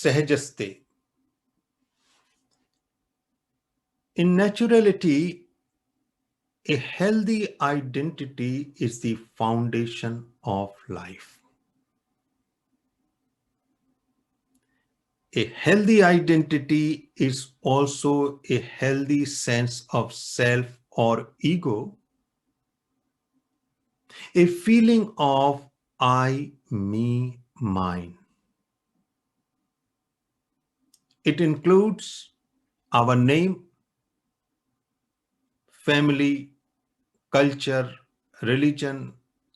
Sahajaste. In naturality, a healthy identity is the foundation of life. A healthy identity is also a healthy sense of self or ego, a feeling of I, me, mine. It includes our name, family, culture, religion,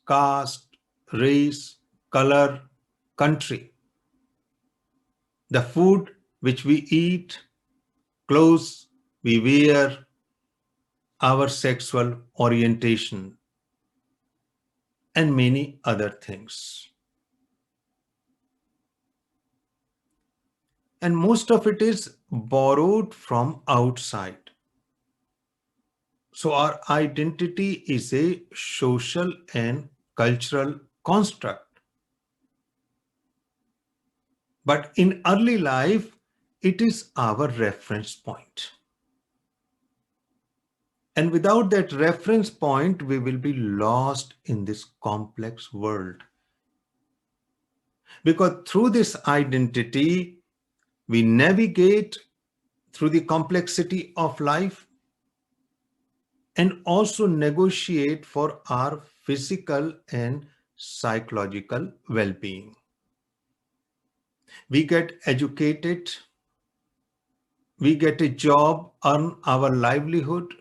caste, race, color, country, the food which we eat, clothes we wear, our sexual orientation, and many other things. And most of it is borrowed from outside. So our identity is a social and cultural construct. But in early life, it is our reference point. And without that reference point, we will be lost in this complex world. Because through this identity, we navigate through the complexity of life and also negotiate for our physical and psychological well-being. We get educated, we get a job, earn our livelihood,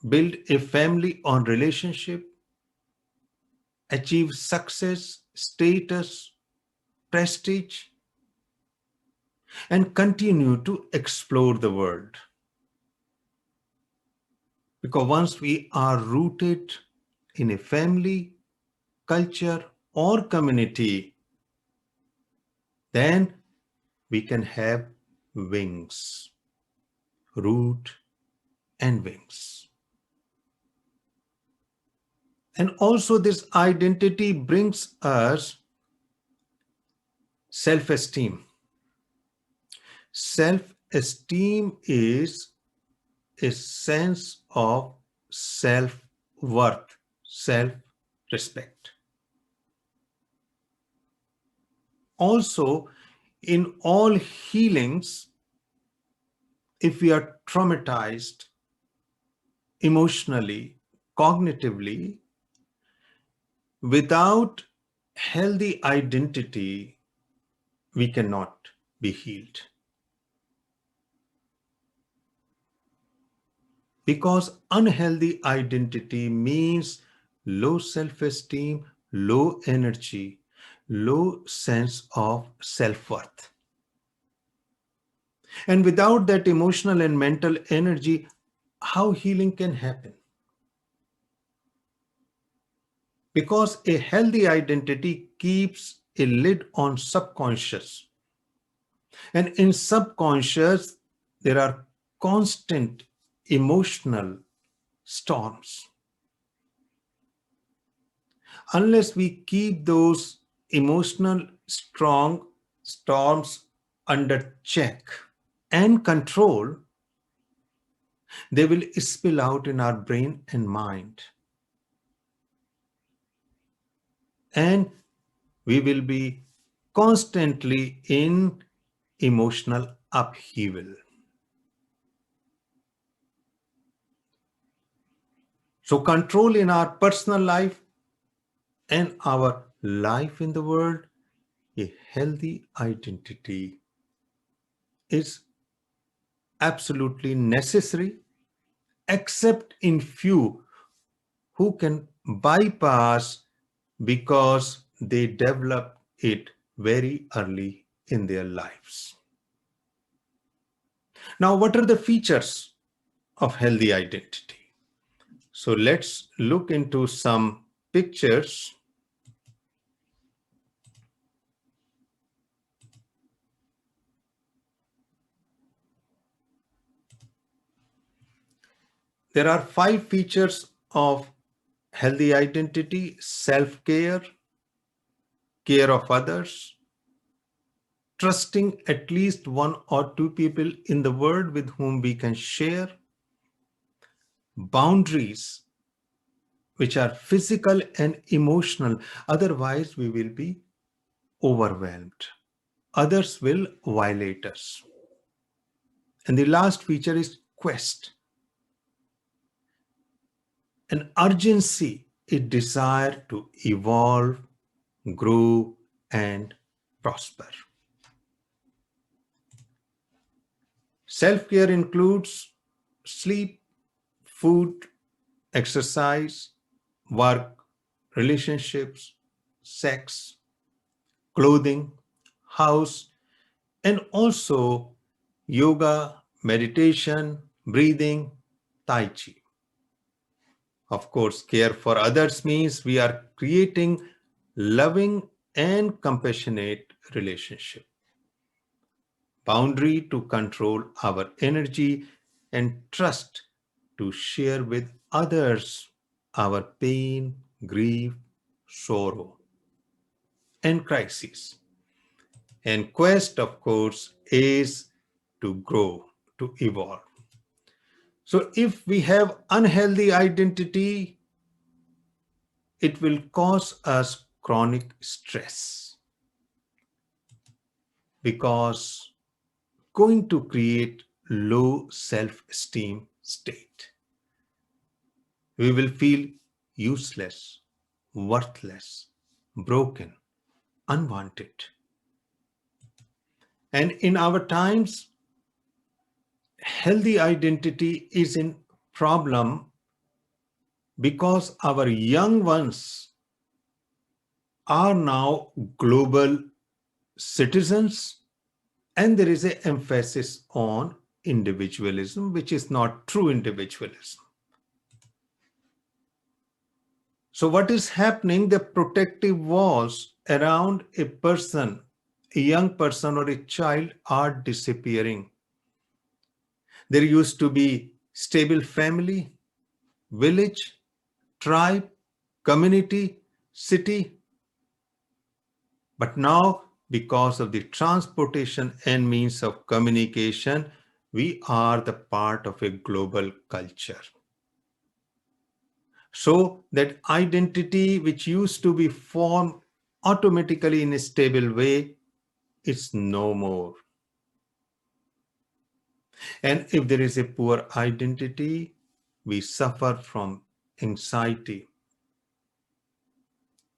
build a family on relationship, achieve success, status, prestige, and continue to explore the world. Because once we are rooted in a family, culture, or community, then we can have wings, root and wings. And also this identity brings us self-esteem. Self-esteem is a sense of self-worth, self-respect. Also, in all healings, if we are traumatized emotionally, cognitively, without healthy identity, we cannot be healed. Because unhealthy identity means low self-esteem, low energy, low sense of self-worth. And without that emotional and mental energy, how healing can happen? Because a healthy identity keeps a lid on subconscious. And in subconscious, there are constant emotional storms. Unless we keep those emotional strong storms under check and control, they will spill out in our brain and mind. And we will be constantly in emotional upheaval. So control in our personal life and our life in the world, a healthy identity is absolutely necessary, except in few who can bypass because they develop it very early in their lives. Now, what are the features of healthy identity? So let's look into some pictures. There are 5 features of healthy identity: self-care, care of others, trusting at least one or two people in the world with whom we can share. Boundaries, which are physical and emotional. Otherwise, we will be overwhelmed. Others will violate us. And the last feature is quest, an urgency, a desire to evolve, grow, and prosper. Self-care includes sleep, food, exercise, work, relationships, sex, clothing, house, and also yoga, meditation, breathing, tai chi. Of course, care for others means we are creating loving and compassionate relationship. Boundary to control our energy, and trust to share with others our pain, grief, sorrow, and crises. And quest, of course, is to grow, to evolve. So if we have unhealthy identity, it will cause us chronic stress, because going to create low self-esteem state. We will feel useless, worthless, broken, unwanted. And in our times, healthy identity is in problem because our young ones are now global citizens, and there is an emphasis on individualism, which is not true individualism. So what is happening? The protective walls around a person, a young person or a child, are disappearing. There used to be stable family, village, tribe, community, city. But now, because of the transportation and means of communication, we are the part of a global culture. So that identity, which used to be formed automatically in a stable way, is no more. And if there is a poor identity, we suffer from anxiety,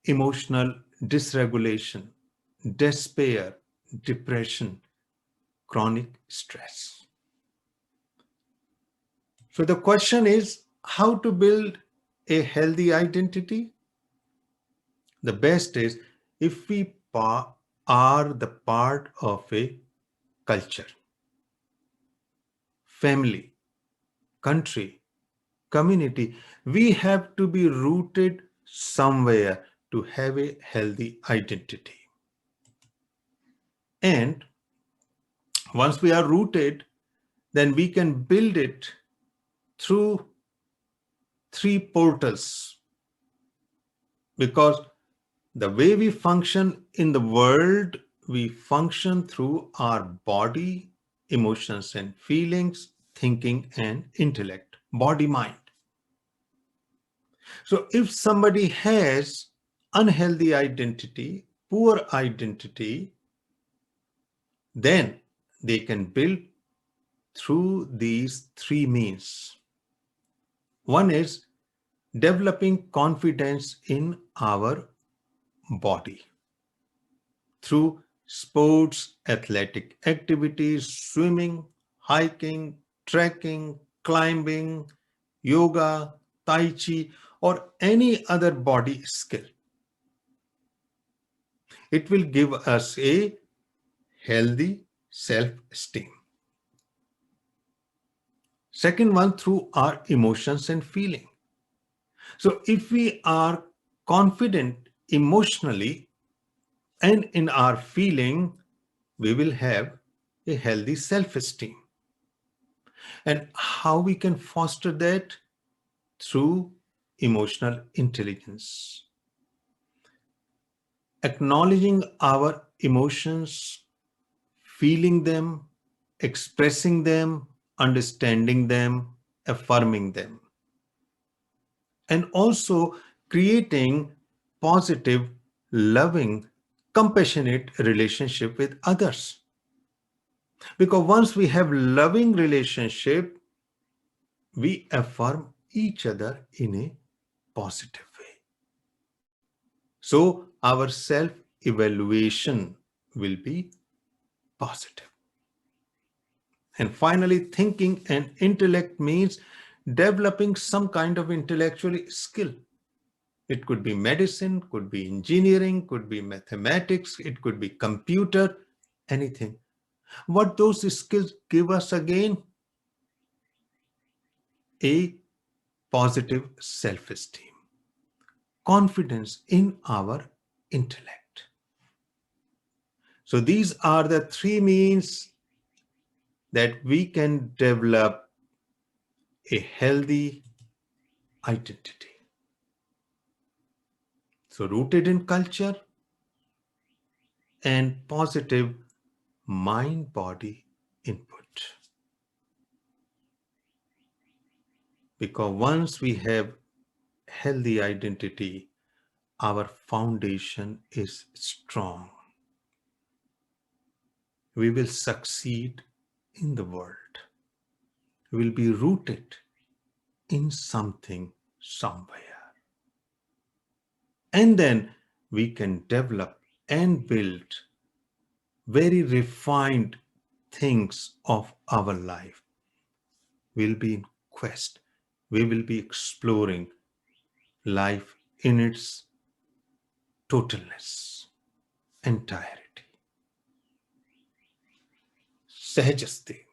emotional dysregulation, despair, depression, chronic stress. So the question is, how to build a healthy identity? The best is if we are the part of a culture, family, country, community. We have to be rooted somewhere to have a healthy identity. And once we are rooted, then we can build it through three portals, because the way we function in the world, we function through our body, emotions and feelings, thinking and intellect, body, mind. So if somebody has unhealthy identity, poor identity, then they can build through these three means. One is developing confidence in our body through sports, athletic activities, swimming, hiking, trekking, climbing, yoga, tai chi, or any other body skill. It will give us a healthy self-esteem. Second one, through our emotions and feeling. So if we are confident emotionally and in our feeling, we will have a healthy self-esteem. And how we can foster that? Through emotional intelligence. Acknowledging our emotions, feeling them, expressing them, understanding them, affirming them, and also creating positive, loving, compassionate relationship with others. Because once we have loving relationship, we affirm each other in a positive way. So our self evaluation will be positive. And finally, thinking and intellect means developing some kind of intellectual skill. It could be medicine, could be engineering, could be mathematics, it could be computer, anything. What those skills give us again? A positive self-esteem, confidence in our intellect. So these are the three means that we can develop a healthy identity. So rooted in culture and positive mind-body input. Because once we have healthy identity, our foundation is strong. We will succeed in the world. We will be rooted in something, somewhere. And then we can develop and build very refined things of our life. We'll be in quest. We will be exploring life in its totalness, entirety. Sahajasti.